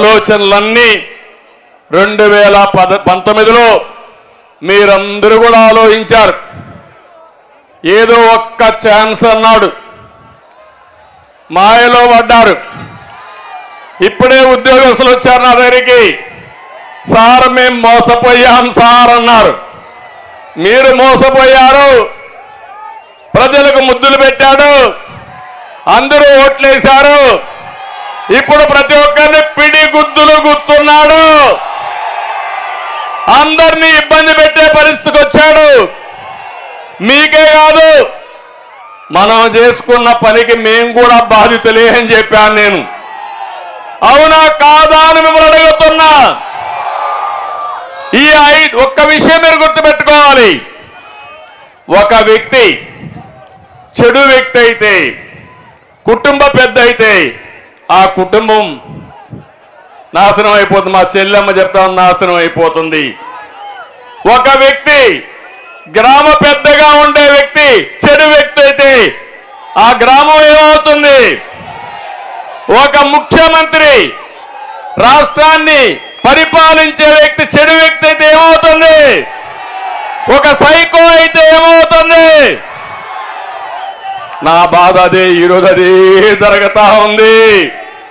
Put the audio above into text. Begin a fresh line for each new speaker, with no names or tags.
ఆలోచనలన్నీ 2019లో మీరందరూ కూడా ఆలోచించారు. ఏదో ఒక్క ఛాన్స్ అన్నాడు, మాయలో పడ్డారు. ఇప్పుడే ఉద్యోగస్తులు వచ్చారు నా దగ్గరికి, సార్ మేము మోసపోయాం సార్ అన్నారు. మీరు మోసపోయారు, ప్రజలకు ముద్దులు పెట్టాడు, అందరూ ఓట్లేశారు. ఇప్పుడు ప్రతి ఒక్కరిని పిడి గుద్దులు గుర్తున్నాడు, అందరినీ ఇబ్బంది పెట్టే పరిస్థితికి వచ్చాడు. మీకే కాదు, మనం చేసుకున్న పనికి మేము కూడా బాధితులే అని చెప్పాను నేను. అవునా కాదా అని మిమ్మల్ని అడుగుతున్నా. ఒక్క విషయం మీరు గుర్తుపెట్టుకోవాలి, ఒక వ్యక్తి చెడు వ్యక్తి అయితే, కుటుంబ పెద్ద అయితే ఆ కుటుంబం నాశనం అయిపోతుంది. మా చెల్లెమ్మ చెప్తాను, నాశనం అయిపోతుంది. ఒక వ్యక్తి గ్రామ పెద్దగా ఉండే వ్యక్తి చెడు వ్యక్తి అయితే ఆ గ్రామం ఏమవుతుంది? ఒక ముఖ్యమంత్రి రాష్ట్రాన్ని పరిపాలించే వ్యక్తి చెడు వ్యక్తి అయితే ఏమవుతుంది? ఒక సైకో అయితే ఏమవుతుంది? నా బాధ అదే, ఈరోజు అదే జరుగుతా ఉంది.